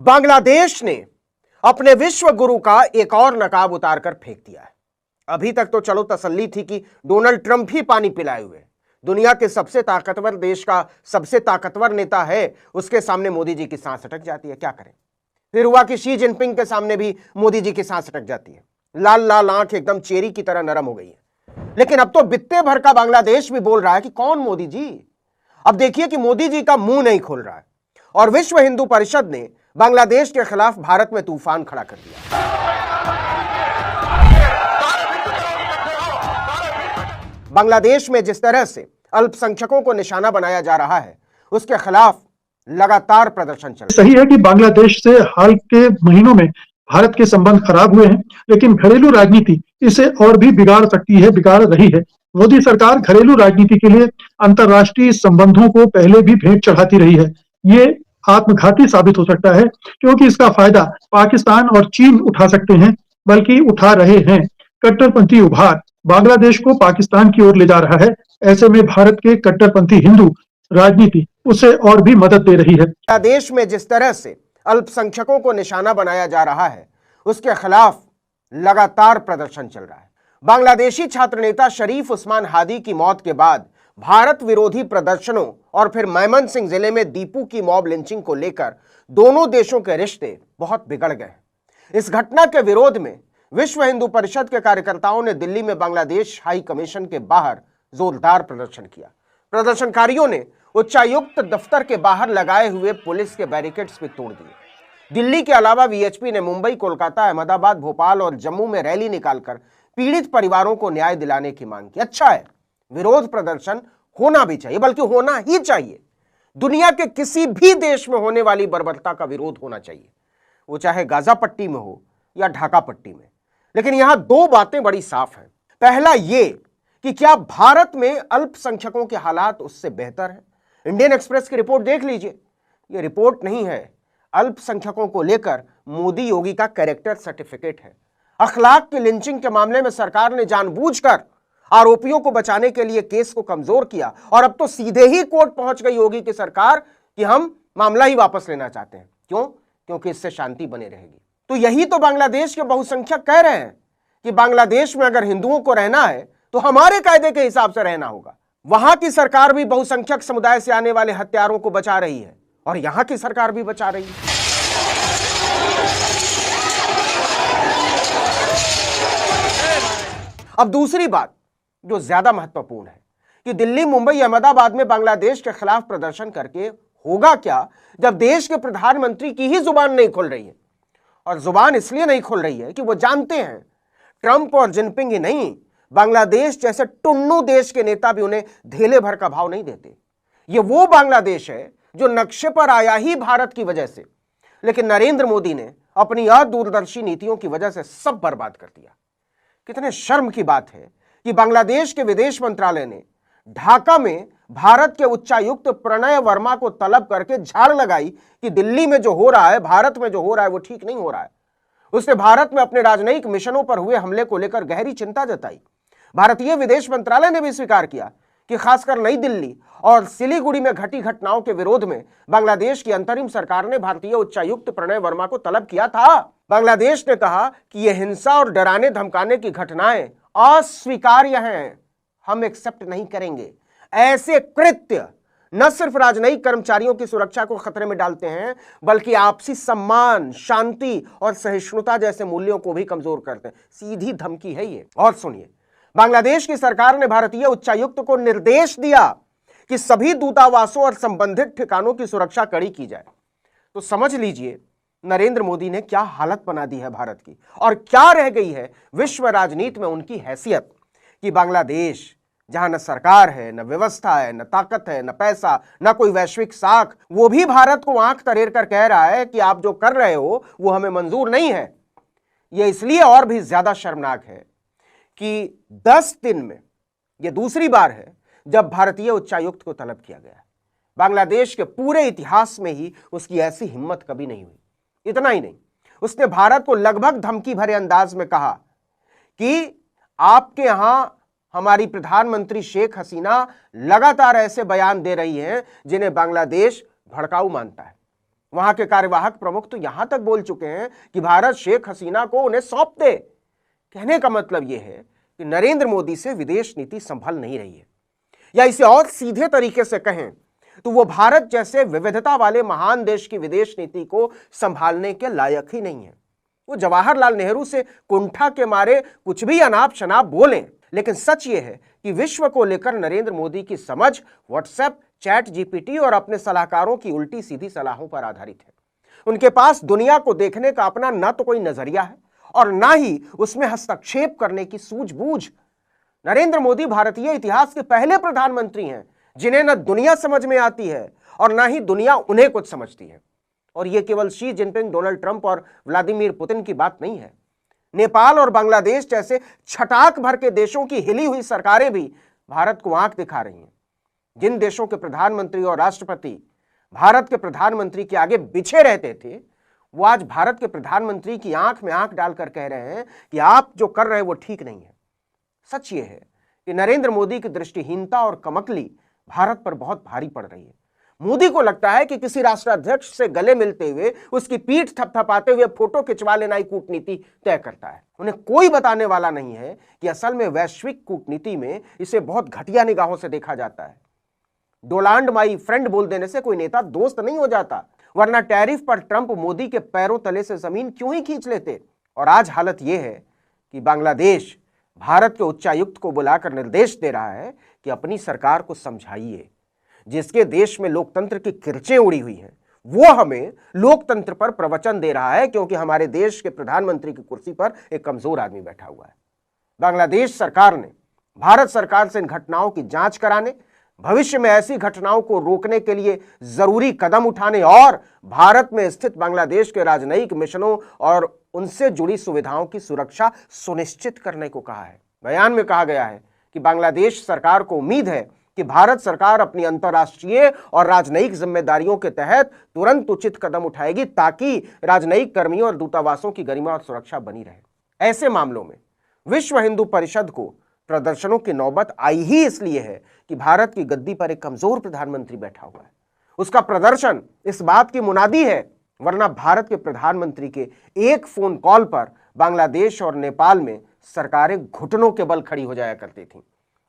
बांग्लादेश ने अपने विश्व गुरु का एक और नकाब उतारकर फेंक दिया है। अभी तक तो चलो तसल्ली थी कि डोनाल्ड ट्रंप ही पानी पिलाए हुए, दुनिया के सबसे ताकतवर देश का सबसे ताकतवर नेता है, उसके सामने मोदी जी की सांस अटक जाती है। क्या करें? फिर हुआ कि शी जिनपिंग के सामने भी मोदी जी की सांस अटक जाती है। लाल लाल आंख एकदम चेरी की तरह नरम हो गई है। लेकिन अब तो बित्ते भर का बांग्लादेश भी बोल रहा है कि कौन मोदी जी। अब देखिए कि मोदी जी का मुंह नहीं खोल रहा है और विश्व हिंदू परिषद ने बांग्लादेश के खिलाफ भारत में तूफान खड़ा कर दिया। बांग्लादेश में जिस तरह से अल्पसंख्यकों को निशाना बनाया जा रहा है, उसके खिलाफ लगातार प्रदर्शन चल रहा है। सही है कि बांग्लादेश से हाल के महीनों में भारत के संबंध खराब हुए हैं, लेकिन घरेलू राजनीति इसे और भी बिगाड़ सकती है, बिगाड़ रही है। मोदी सरकार घरेलू राजनीति के लिए अंतर्राष्ट्रीय संबंधों को पहले भी भेंट चढ़ाती रही है। ये आत्मघाती साबित हो सकता है, क्योंकि इसका फायदा पाकिस्तान और चीन उठा सकते हैं, बल्कि उठा रहे हैं। कट्टरपंथी उभार बांग्लादेश को पाकिस्तान की ओर ले जा रहा है। ऐसे में भारत के कट्टरपंथी हिंदू राजनीति उसे और भी मदद दे रही है। बांग्लादेश में जिस तरह से अल्पसंख्यकों को निशाना बनाया जा रहा है, उसके खिलाफ लगातार प्रदर्शन चल रहा है। बांग्लादेशी छात्र नेता शरीफ उस्मान हादी की मौत के बाद भारत विरोधी प्रदर्शनों और फिर मयमनसिंह जिले में दीपू की मॉब लिंचिंग को लेकर दोनों देशों के रिश्ते बहुत बिगड़ गए। इस घटना के विरोध में विश्व हिंदू परिषद के कार्यकर्ताओं ने दिल्ली में बांग्लादेश हाई कमीशन के बाहर जोरदार प्रदर्शन किया। प्रदर्शनकारियों ने उच्चायुक्त दफ्तर के बाहर लगाए हुए पुलिस के बैरिकेड्स भी तोड़ दिए। दिल्ली के अलावा वीएचपी ने मुंबई, कोलकाता, अहमदाबाद, भोपाल और जम्मू में रैली निकालकर पीड़ित परिवारों को न्याय दिलाने की मांग की। अच्छा है, विरोध प्रदर्शन होना भी चाहिए, बल्कि होना ही चाहिए। दुनिया के किसी भी देश में होने वाली बर्बरता का विरोध होना चाहिए, वो चाहे गाजा पट्टी में हो या ढाका पट्टी में। लेकिन यहां दो बातें बड़ी साफ हैं। पहला ये कि क्या भारत में अल्पसंख्यकों के हालात उससे बेहतर है? इंडियन एक्सप्रेस की रिपोर्ट देख लीजिए। यह रिपोर्ट नहीं है, अल्पसंख्यकों को लेकर मोदी योगी का कैरेक्टर सर्टिफिकेट है। अखलाक की लिंचिंग के मामले में सरकार ने जानबूझकर आरोपियों को बचाने के लिए केस को कमजोर किया और अब तो सीधे ही कोर्ट पहुंच गई योगी की सरकार कि हम मामला ही वापस लेना चाहते हैं। क्यों? क्योंकि इससे शांति बनी रहेगी। तो यही तो बांग्लादेश के बहुसंख्यक कह रहे हैं कि बांग्लादेश में अगर हिंदुओं को रहना है तो हमारे कायदे के हिसाब से रहना होगा। वहां की सरकार भी बहुसंख्यक समुदाय से आने वाले हत्यारों को बचा रही है और यहां की सरकार भी बचा रही है। अब दूसरी बात जो ज्यादा महत्वपूर्ण है कि दिल्ली, मुंबई, अहमदाबाद में बांग्लादेश के खिलाफ प्रदर्शन करके होगा क्या, जब देश के प्रधानमंत्री की ही जुबान नहीं खुल रही है। और जुबान इसलिए नहीं खुल रही है कि वो जानते हैं ट्रंप और जिनपिंग ही नहीं, बांग्लादेश जैसे टुन्नू देश के नेता भी उन्हें धेले भर का भाव नहीं देते। ये वो बांग्लादेश है जो नक्शे पर आया ही भारत की वजह से, लेकिन नरेंद्र मोदी ने अपनी अदूरदर्शी नीतियों की वजह से सब बर्बाद कर दिया। कितने शर्म की बात है कि बांग्लादेश के विदेश मंत्रालय ने ढाका में भारत के उच्चायुक्त प्रणय वर्मा को तलब करके झाड़ लगाई कि दिल्ली में जो हो रहा है, भारत में जो हो रहा है, वो ठीक नहीं हो रहा है। उसने भारत में अपने राजनयिक मिशनों पर हुए हमले को लेकर गहरी चिंता जताई। भारतीय विदेश मंत्रालय ने भी स्वीकार किया कि खासकर नई दिल्ली और सिलीगुड़ी में घटी घटनाओं के विरोध में बांग्लादेश की अंतरिम सरकार ने भारतीय उच्चायुक्त प्रणय वर्मा को तलब किया था। बांग्लादेश ने कहा कि यह हिंसा और डराने धमकाने की घटनाएं अस्वीकार्य हैं, हम एक्सेप्ट नहीं करेंगे। ऐसे कृत्य न सिर्फ राजनयिक कर्मचारियों की सुरक्षा को खतरे में डालते हैं, बल्कि आपसी सम्मान, शांति और सहिष्णुता जैसे मूल्यों को भी कमजोर करते हैं। सीधी धमकी है ये। और सुनिए, बांग्लादेश की सरकार ने भारतीय उच्चायुक्त को निर्देश दिया कि सभी दूतावासों और संबंधित ठिकानों की सुरक्षा कड़ी की जाए। तो समझ लीजिए नरेंद्र मोदी ने क्या हालत बना दी है भारत की, और क्या रह गई है विश्व राजनीति में उनकी हैसियत कि बांग्लादेश जहां न सरकार है, न व्यवस्था है, न ताकत है, न पैसा, न कोई वैश्विक साख, वो भी भारत को आंख तरेर कर कह रहा है कि आप जो कर रहे हो वो हमें मंजूर नहीं है। यह इसलिए और भी ज्यादा शर्मनाक है कि 10 दिन में यह दूसरी बार है जब भारतीय उच्चायुक्त को तलब किया गया। बांग्लादेश के पूरे इतिहास में ही उसकी ऐसी हिम्मत कभी नहीं हुई। इतना ही नहीं, उसने भारत को लगभग धमकी भरे अंदाज में कहा कि आपके यहां हमारी प्रधानमंत्री शेख हसीना लगातार ऐसे बयान दे रही हैं जिन्हें बांग्लादेश भड़काऊ मानता है। वहां के कार्यवाहक प्रमुख तो यहां तक बोल चुके हैं कि भारत शेख हसीना को उन्हें सौंप दे। कहने का मतलब यह है कि नरेंद्र मोदी से विदेश नीति संभल नहीं रही है, या इसे और सीधे तरीके से कहें तो वो भारत जैसे विविधता वाले महान देश की विदेश नीति को संभालने के लायक ही नहीं है। वो जवाहरलाल नेहरू से कुंठा के मारे कुछ भी अनाप शनाप बोलें, लेकिन सच ये है कि विश्व को लेकर नरेंद्र मोदी की समझ व्हाट्सएप, चैट जीपीटी और अपने सलाहकारों की उल्टी सीधी सलाहों पर आधारित है। उनके पास दुनिया को देखने का अपना न तो कोई नजरिया है और ना ही उसमें हस्तक्षेप करने की सूझबूझ। नरेंद्र मोदी भारतीय इतिहास के पहले प्रधानमंत्री हैं जिन्हें न दुनिया समझ में आती है और ना ही दुनिया उन्हें कुछ समझती है। और यह केवल शी जिनपिंग, डोनाल्ड ट्रंप और व्लादिमीर पुतिन की बात नहीं है। नेपाल और बांग्लादेश जैसे छटाक भर के देशों की हिली हुई सरकारें भी भारत को आंख दिखा रही हैं। जिन देशों के प्रधानमंत्री और राष्ट्रपति भारत के प्रधानमंत्री के आगे बिछे रहते थे, वो आज भारत के प्रधानमंत्री की आंख में आंख डालकर कह रहे हैं कि आप जो कर रहे हैं वो ठीक नहीं है। सच ये है कि नरेंद्र मोदी की दृष्टिहीनता और कमकली भारत पर बहुत भारी पड़ रही है। मोदी को लगता है कि किसी राष्ट्राध्यक्ष से गले मिलते हुए उसकी पीठ थपथपाते हुए फोटो खिंचवा लेना ही कूटनीति तय करता है। उन्हें कोई बताने वाला नहीं है कि असल में वैश्विक कूटनीति में इसे बहुत घटिया निगाहों से देखा जाता है। डोनाल्ड माई फ्रेंड बोल देने से कोई नेता दोस्त नहीं हो जाता, वरना टैरिफ पर ट्रंप मोदी के पैरों तले से जमीन क्यों ही खींच लेते। और आज हालत यह है कि बांग्लादेश भारत के उच्चायुक्त को बुलाकर निर्देश दे रहा है कि अपनी सरकार को समझाइए। जिसके देश में लोकतंत्र की किरचें उड़ी हुई हैं, वो हमें लोकतंत्र पर प्रवचन दे रहा है क्योंकि हमारे देश के प्रधानमंत्री की कुर्सी पर एक कमजोर आदमी बैठा हुआ है। बांग्लादेश सरकार ने भारत सरकार से इन घटनाओं की जांच कराने, भविष्य में ऐसी घटनाओं को रोकने के लिए जरूरी कदम उठाने और भारत में स्थित बांग्लादेश के राजनयिक मिशनों और उनसे जुड़ी सुविधाओं की सुरक्षा सुनिश्चित करने को कहा है। बयान में कहा गया है कि बांग्लादेश सरकार को उम्मीद है कि भारत सरकार अपनी अंतर्राष्ट्रीय और राजनयिक जिम्मेदारियों के तहत तुरंत उचित कदम उठाएगी ताकि राजनयिक कर्मियों और दूतावासों की गरिमा और सुरक्षा बनी रहे। ऐसे मामलों में विश्व हिंदू परिषद को प्रदर्शनों की नौबत आई ही इसलिए है कि भारत की गद्दी पर एक कमजोर प्रधानमंत्री बैठा हुआ है। उसका प्रदर्शन इस बात की मुनादी है, वरना भारत के प्रधानमंत्री के एक फोन कॉल पर बांग्लादेश और नेपाल में सरकारें घुटनों के बल खड़ी हो जाया करती थीं।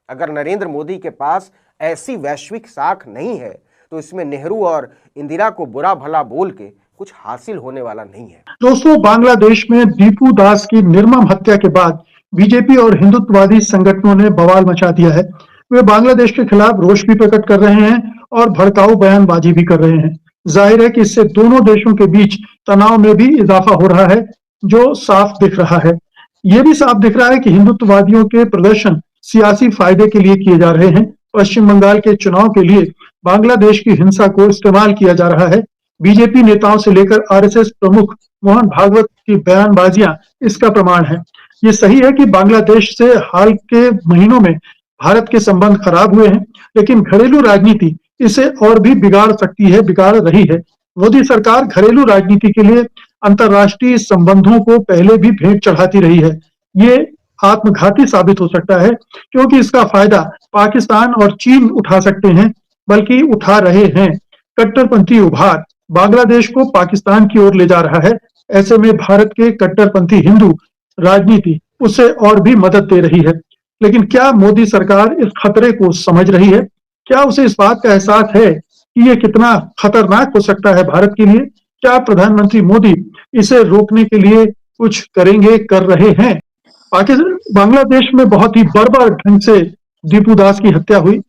अगर नरेंद्र मोदी के पास ऐसी वैश्विक साख नहीं है तो इसमें नेहरू और इंदिरा को बुरा भला बोल के कुछ हासिल होने वाला नहीं है। दोस्तों, बांग्लादेश में दीपू दास की निर्मम हत्या के बाद बीजेपी और हिंदुत्ववादी संगठनों ने बवाल मचा दिया है। वे बांग्लादेश के खिलाफ रोष भी प्रकट कर रहे हैं और भड़काऊ बयानबाजी भी कर रहे हैं। जाहिर है कि इससे दोनों देशों के बीच तनाव में भी इजाफा हो रहा है, जो साफ दिख रहा है। यह भी साफ दिख रहा है कि हिंदुत्ववादियों के प्रदर्शन सियासी फायदे के लिए किए जा रहे हैं। पश्चिम बंगाल के चुनाव के लिए बांग्लादेश की हिंसा को इस्तेमाल किया जा रहा है। बीजेपी नेताओं से लेकर आरएसएस प्रमुख मोहन भागवत की बयानबाजियां इसका प्रमाण है। ये सही है कि बांग्लादेश से हाल के महीनों में भारत के संबंध खराब हुए हैं, लेकिन घरेलू राजनीति इसे और भी बिगाड़ सकती है, बिगाड़ रही है। मोदी सरकार घरेलू राजनीति के लिए अंतर्राष्ट्रीय संबंधों को पहले भी भेंट चढ़ाती रही है। ये आत्मघाती साबित हो सकता है क्योंकि इसका फायदा पाकिस्तान और चीन उठा सकते हैं, बल्कि उठा रहे हैं। कट्टरपंथी उभार बांग्लादेश को पाकिस्तान की ओर ले जा रहा है। ऐसे में भारत के कट्टरपंथी हिंदू राजनीति उसे और भी मदद दे रही है। लेकिन क्या मोदी सरकार इस खतरे को समझ रही है? क्या उसे इस बात का एहसास है कि यह कितना खतरनाक हो सकता है भारत के लिए? क्या प्रधानमंत्री मोदी इसे रोकने के लिए कुछ करेंगे, कर रहे हैं? बांग्लादेश में बहुत ही बर्बर ढंग से दीपू दास की हत्या हुई,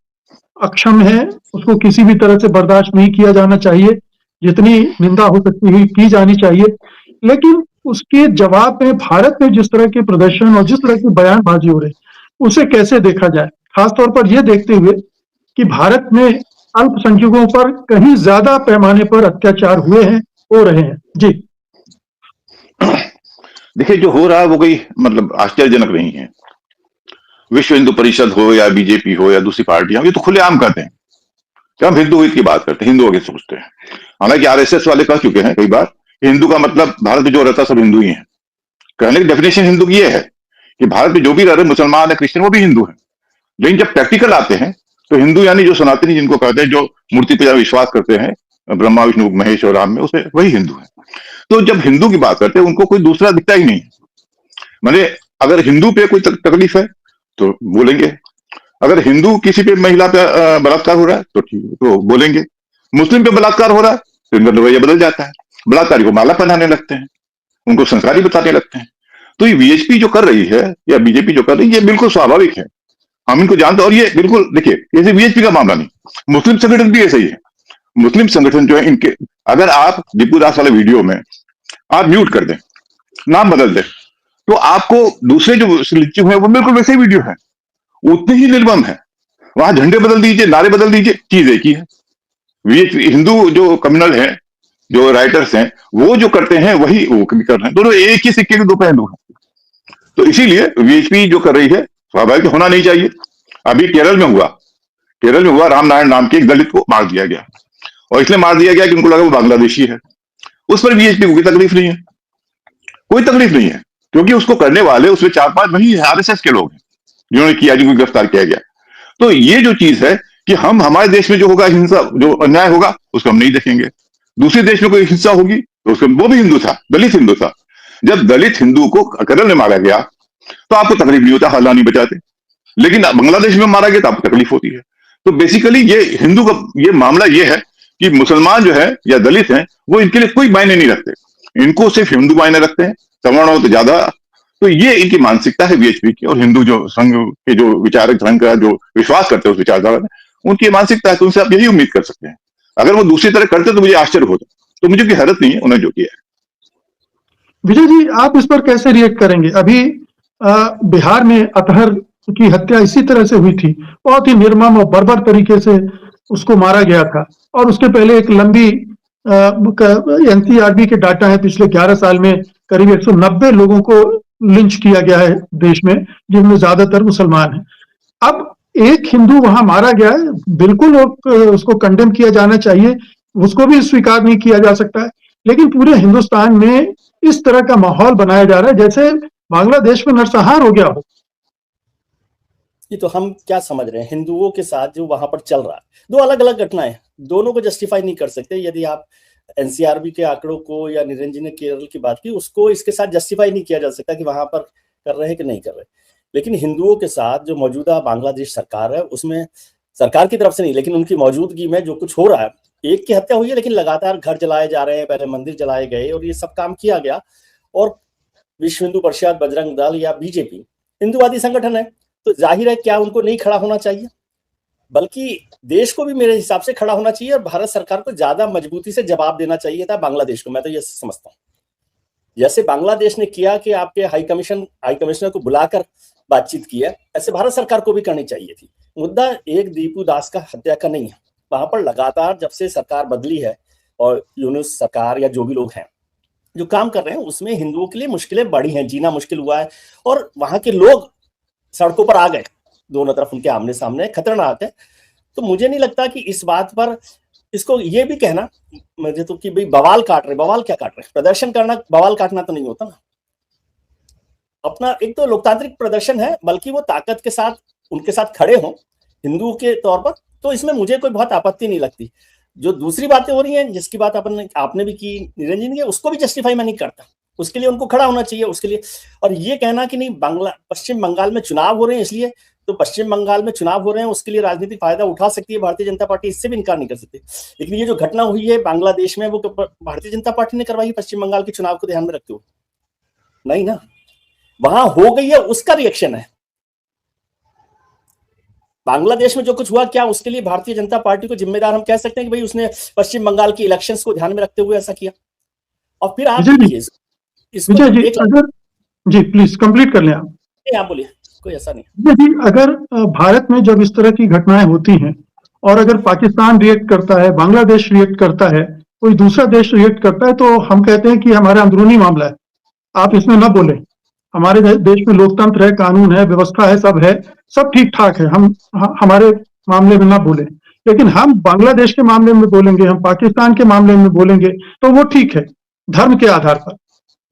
अक्षम है, उसको किसी भी तरह से बर्दाश्त नहीं किया जाना चाहिए। जितनी निंदा हो सकती हुई की जानी चाहिए, लेकिन उसके जवाब में भारत में जिस तरह के प्रदर्शन और जिस तरह की बयानबाजी हो रही, उसे कैसे देखा जाए? खासतौर पर यह देखते हुए कि भारत में अल्पसंख्यकों पर कहीं ज्यादा पैमाने पर अत्याचार हुए हैं, हो रहे हैं। जी देखिए, जो हो रहा है वो कोई मतलब आश्चर्यजनक नहीं है। विश्व हिंदू परिषद हो या बीजेपी हो या दूसरी पार्टियां, ये तो खुलेआम कहते हैं कि हम हिंदू हित की बात करते हैं, हिंदुओं की सोचते हैं। हालांकि आरएसएस वाले कह चुके हैं कई बार कि हिंदू का मतलब भारत में जो रहता सब हिंदू ही है। कहने की डेफिनेशन हिंदू की ये है कि भारत में जो भी रह रहे मुसलमान है, क्रिश्चियन, वो भी हिंदू है। लेकिन जब प्रैक्टिकल आते हैं तो हिंदू यानी जो सनातनी जिनको कहते हैं, जो मूर्ति पूजा में विश्वास करते हैं, ब्रह्मा विष्णु महेश और राम में, उसमें वही हिंदू है। तो जब हिंदू की बात करते हैं उनको कोई दूसरा दिखता ही नहीं। माने अगर हिंदू पे कोई तकलीफ है तो बोलेंगे, अगर हिंदू किसी पे महिला पे बलात्कार हो रहा है तो ठीक है, तो बोलेंगे। मुस्लिम पे बलात्कार हो रहा है तो इनका रवैया बदल जाता है, बलात्कारी को माला पहनाने लगते हैं, उनको संस्कारी बताने लगते हैं। तो ये वीएचपी जो कर रही है या बीजेपी जो कर रही है, ये बिल्कुल स्वाभाविक है, हम इनको जानते हैं। और ये बिल्कुल देखिए, जैसे वीएचपी का मामला नहीं, मुस्लिम संगठन भी ऐसा ही है। मुस्लिम संगठन जो है इनके, अगर आप दीपू दास वाले वीडियो में आप म्यूट कर दें, नाम बदल दें, तो आपको दूसरे जो लिच्चू है वो बिल्कुल वैसे ही वीडियो है, उतने ही निर्मम है। वहां झंडे बदल दीजिए, नारे बदल दीजिए, चीज एक ही है। वीएचपी हिंदू जो कम्युनल है, जो राइटर्स हैं, वो जो करते हैं वही वो भी कर रहे हैं, दोनों एक ही सिक्के के दो पहलू हैं। तो इसीलिए वीएचपी जो कर रही है स्वाभाविक होना नहीं चाहिए। अभी केरल में हुआ रामनारायण नाम के एक दलित को मार दिया गया, और इसलिए मार दिया गया कि उनको लगा वो बांग्लादेशी है। उस पर वीएचपी को कोई तकलीफ नहीं है, कोई तकलीफ नहीं है, क्योंकि उसको करने वाले उसमें 4-5 वही आरएसएस के लोग हैं जिन्होंने किया, जिनको गिरफ्तार किया गया। तो ये जो चीज है कि हम हमारे देश में जो होगा हिंसा, जो अन्याय होगा उसको हम नहीं देखेंगे, दूसरे देश में कोई हिंसा होगी तो उसको, वो भी हिंदू था, दलित हिंदू था, जब दलित हिंदू को केरल में मारा गया तो आपको तकलीफ नहीं होता, हल्ला नहीं बचाते, लेकिन बांग्लादेश में मारा गया तो आपको तकलीफ होती है। तो बेसिकली ये हिंदू का ये मामला ये है कि मुसलमान जो है या दलित हैं वो इनके लिए कोई मायने नहीं रखते, इनको सिर्फ हिंदू मायने रखते हैं, सवर्ण हो तो ज्यादा। तो ये इनकी मानसिकता है बीएचपी की, और हिंदू जो संघ के जो विचारक संघ का जो विश्वास करते हैं उस विचारधारा में, उनकी मानसिकता है। तो उनसे आप यही उम्मीद कर सकते हैं। अगर वो दूसरी तरह करते तो मुझे आश्चर्य होता, तो मुझे कोई हैरत नहीं है उन्होंने जो किया है। विजय जी, आप इस पर कैसे रिएक्ट करेंगे? अभी बिहार में अतहर की हत्या इसी तरह से हुई थी, बहुत ही निर्मम और बर्बर तरीके से उसको मारा गया था, और उसके पहले एक लंबी एनसीआरबी के डाटा है, पिछले 11 साल में करीब 190 लोगों को लिंच किया गया है देश में, जिनमें ज्यादातर मुसलमान हैं। अब एक हिंदू वहां मारा गया है, बिल्कुल उसको कंडेम किया जाना चाहिए, उसको भी स्वीकार नहीं किया जा सकता है, लेकिन पूरे हिंदुस्तान में इस तरह का माहौल बनाया जा रहा है जैसे बांग्लादेश में नरसंहार हो गया हो। ये तो हम क्या समझ रहे हैं हिंदुओं के साथ जो वहां पर चल रहा है, दो अलग अलग घटनाएं, दोनों को जस्टिफाई नहीं कर सकते। यदि आप एनसीआरबी के आंकड़ों को या निरंजन ने केरल की बात की, उसको इसके साथ जस्टिफाई नहीं किया जा सकता कि वहां पर कर रहे हैं कि नहीं कर रहे। लेकिन हिंदुओं के साथ जो मौजूदा बांग्लादेश सरकार है, उसमें सरकार की तरफ से नहीं लेकिन उनकी मौजूदगी में जो कुछ हो रहा है, एक की हत्या हुई है लेकिन लगातार घर जलाए जा रहे हैं, पहले मंदिर जलाए गए और ये सब काम किया गया। और विश्व हिंदू परिषद, बजरंग दल या बीजेपी हिंदूवादी संगठन है, तो जाहिर है क्या उनको नहीं खड़ा होना चाहिए, बल्कि देश को भी मेरे हिसाब से खड़ा होना चाहिए और भारत सरकार को ज्यादा मजबूती से जवाब देना चाहिए था बांग्लादेश को। मैं तो ये समझता हूँ जैसे बांग्लादेश ने किया कि आपके हाई कमिश्नर को बुलाकर बातचीत की है, ऐसे भारत सरकार को भी करनी चाहिए थी। मुद्दा एक दीपू दास का हत्या का नहीं है, वहां पर लगातार जब से सरकार बदली है और यूनुस सरकार या जो भी लोग हैं जो काम कर रहे हैं, उसमें हिंदुओं के लिए मुश्किलें बढ़ी हैं, जीना मुश्किल हुआ है और वहां के लोग सड़कों पर आ गए, दोनों तरफ उनके आमने सामने, खतरनाक है। तो मुझे नहीं लगता कि इस बात पर इसको ये भी कहना मुझे तो कि भाई बवाल काट रहे, बवाल क्या काट रहे, प्रदर्शन करना बवाल काटना तो नहीं होता ना। अपना एक तो लोकतांत्रिक प्रदर्शन है, बल्कि वो ताकत के साथ उनके साथ खड़े हों हिंदुओं के तौर पर, तो इसमें मुझे कोई बहुत आपत्ति नहीं लगती। जो दूसरी बातें हो रही हैं, जिसकी बात आपने भी की, निरंजन की, उसको भी जस्टिफाई मैं नहीं करता, उसके लिए उनको खड़ा होना चाहिए उसके लिए। और ये कहना कि नहीं पश्चिम बंगाल में चुनाव हो रहे हैं इसलिए, तो पश्चिम बंगाल में चुनाव हो रहे हैं उसके लिए राजनीतिक फायदा उठा सकती है भारतीय जनता पार्टी, इससे भी इनकार नहीं कर सकती। लेकिन ये जो घटना हुई है बांग्लादेश में, वो भारतीय जनता पार्टी ने करवाई पश्चिम बंगाल के चुनाव को ध्यान में रखते हुए? नहीं ना, वहां हो गई है, उसका रिएक्शन है। बांग्लादेश में जो कुछ हुआ, क्या उसके लिए भारतीय जनता पार्टी को जिम्मेदार हम कह सकते हैं कि भाई उसने पश्चिम बंगाल की इलेक्शंस को ध्यान में रखते हुए ऐसा किया? और फिर आप देखिए जी प्लीज कंप्लीट कर लें आप बोलिए, कोई ऐसा नहीं। जी, अगर भारत में जब इस तरह की घटनाएं होती हैं और अगर पाकिस्तान रिएक्ट करता है, बांग्लादेश रिएक्ट करता है, कोई दूसरा देश रिएक्ट करता है, तो हम कहते हैं कि हमारा अंदरूनी मामला है, आप इसमें ना बोलें। हमारे देश में लोकतंत्र है, कानून है, व्यवस्था है, सब ठीक ठाक है, हम हमारे मामले में ना बोले। लेकिन हम बांग्लादेश के मामले में बोलेंगे, हम पाकिस्तान के मामले में बोलेंगे, तो वो ठीक है धर्म के आधार पर।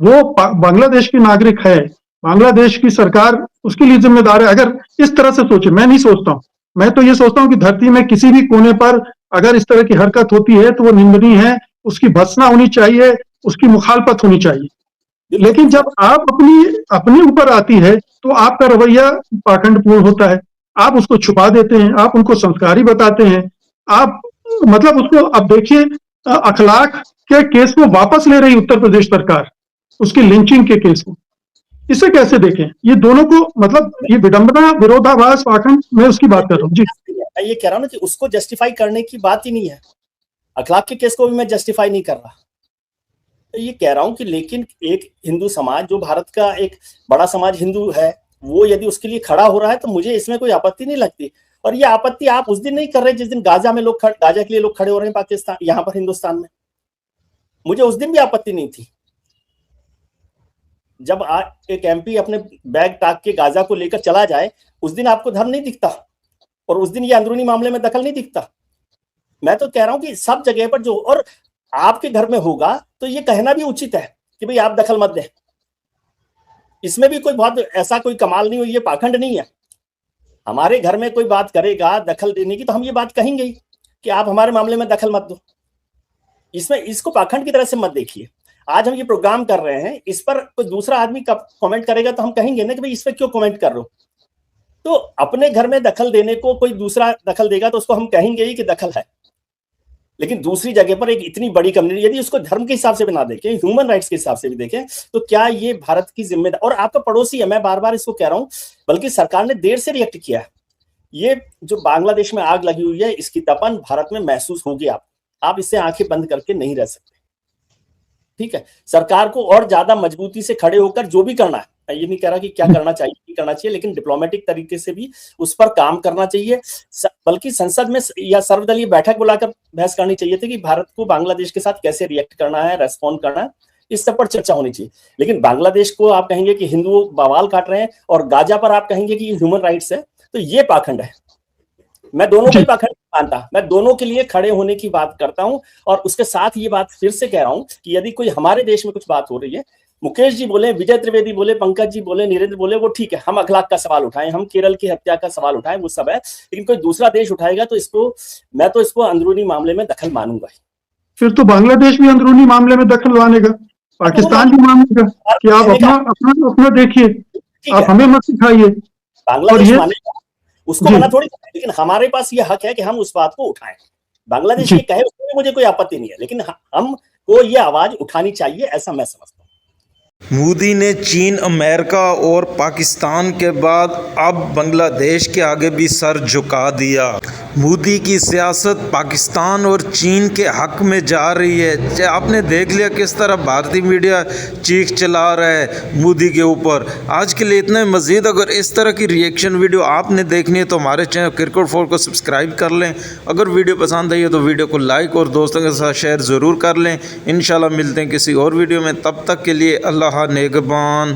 वो बांग्लादेश की नागरिक है, बांग्लादेश की सरकार उसके लिए जिम्मेदार है। अगर इस तरह से सोचे, मैं नहीं सोचता हूं, मैं तो ये सोचता हूं कि धरती में किसी भी कोने पर अगर इस तरह की हरकत होती है तो वो निंदनीय है, उसकी भर्त्सना होनी चाहिए, उसकी मुखालफत होनी चाहिए। लेकिन जब आप अपने ऊपर आती है तो आपका रवैया पाखंडपूर्ण होता है। आप उसको छुपा देते हैं, आप उनको संस्कारी बताते हैं, आप मतलब उसको अब देखिए अखलाक के केस को वापस ले रही उत्तर प्रदेश सरकार, उसकी लिंचिंग के केस को। इसे कैसे देखें? ये दोनों को मतलब ये विडंबना, विरोधाभास, पाखंड, मैं उसकी बात कर रहा हूँ जी। मैं ये कह रहा हूँ ना कि उसको जस्टिफाई करने की बात ही नहीं है। अखलाक के केस को भी मैं जस्टिफाई नहीं कर रहा। तो ये कह रहा हूं कि लेकिन एक हिंदू समाज, जो भारत का एक बड़ा समाज हिंदू है, वो यदि उसके लिए खड़ा हो रहा है तो मुझे इसमें कोई आपत्ति नहीं लगती। और ये आपत्ति आप उस दिन नहीं कर रहे जिस दिन गाजा में गाजा के लिए लोग खड़े हो रहे हैं पाकिस्तान, यहाँ पर हिंदुस्तान में। मुझे उस दिन भी आपत्ति नहीं थी। जब एक एमपी अपने बैग टाक के गाजा को लेकर चला जाए, उस दिन आपको धर्म नहीं दिखता, और उस दिन ये अंदरूनी मामले में दखल नहीं दिखता। मैं तो कह रहा हूं कि सब जगह पर जो, और आपके घर में होगा तो ये कहना भी उचित है कि भाई आप दखल मत दें। इसमें भी कोई बहुत ऐसा कोई कमाल नहीं हुई, ये पाखंड नहीं है। हमारे घर में कोई बात करेगा दखल देने की तो हम ये बात कहेंगे ही कि आप हमारे मामले में दखल मत दो। इसमें इसको पाखंड की तरह से मत देखिए। आज हम ये प्रोग्राम कर रहे हैं, इस पर कोई दूसरा आदमी कमेंट करेगा तो हम कहेंगे ना कि भाई इस पर क्यों कमेंट कर रहे हो। तो अपने घर में दखल देने को कोई दूसरा दखल देगा तो उसको हम कहेंगे ही कि दखल है। लेकिन दूसरी जगह पर एक इतनी बड़ी कम्युनिटी, यदि उसको धर्म के हिसाब से भी ना देखें, ह्यूमन राइट्स के हिसाब से भी देखें, तो क्या ये भारत की जिम्मेदारी, और आपका पड़ोसी है, मैं बार बार इसको कह रहा हूं, बल्कि सरकार ने देर से रिएक्ट किया है। ये जो बांग्लादेश में आग लगी हुई है, इसकी तपन भारत में महसूस होगी। आप इससे आंखें बंद करके नहीं रह सकते। ठीक है, सरकार को और ज्यादा मजबूती से खड़े होकर जो भी करना है, ये नहीं कह रहा कि क्या करना चाहिए नहीं करना चाहिए, लेकिन डिप्लोमेटिक तरीके से भी उस पर काम करना चाहिए। बल्कि संसद में या सर्वदलीय बैठक बुलाकर बहस करनी चाहिए थी कि भारत को बांग्लादेश के साथ कैसे रिएक्ट करना है, रेस्पॉन्ड करना है, इस सब पर चर्चा होनी चाहिए। लेकिन बांग्लादेश को आप कहेंगे कि हिंदू बवाल काट रहे हैं और गाजा पर आप कहेंगे कि ह्यूमन राइट्स है, तो ये पाखंड है। मैं दोनों को पाखंड मानता, मैं दोनों के लिए खड़े होने की बात करता हूं। और उसके साथ ये बात फिर से कह रहा हूं कि यदि कोई हमारे देश में कुछ बात हो रही है, मुकेश जी बोले, विजय त्रिवेदी बोले, पंकज जी बोले, नीरेंद्र बोले, वो ठीक है, हम अखलाक का सवाल उठाएं, हम केरल की हत्या का सवाल उठाएं, वो सब है। लेकिन कोई दूसरा देश उठाएगा तो मैं तो इसको अंदरूनी मामले में दखल मानूंगा। फिर तो बांग्लादेश भी अंदरूनी मामले में दखल मानेगा, पाकिस्तान भी मानेगा कि आप अपना देखिए, आप हमें मत सिखाइए। बांग्लादेश मानेगा, उसको मना थोड़ी, लेकिन हमारे पास ये हक है कि हम उस बात को उठाएं। बांग्लादेश ये कहे उसमें मुझे कोई आपत्ति नहीं है, लेकिन हमको ये आवाज उठानी चाहिए, ऐसा मैं समझता हूं। मोदी ने चीन, अमेरिका और पाकिस्तान के बाद अब बांग्लादेश के आगे भी सर झुका दिया। मोदी की सियासत पाकिस्तान और चीन के हक में जा रही है। आपने देख लिया किस तरह भारतीय मीडिया चीख चला रहा है मोदी के ऊपर। आज के लिए इतना। मज़ीद अगर इस तरह की रिएक्शन वीडियो आपने देखनी है तो हमारे चैनल क्रिकेट4 को सब्सक्राइब कर लें। अगर वीडियो पसंद आई है तो वीडियो को लाइक और दोस्तों के साथ शेयर ज़रूर कर लें। इंशाल्लाह मिलते हैं किसी और वीडियो में, तब तक के लिए अल्लाह नेगबान।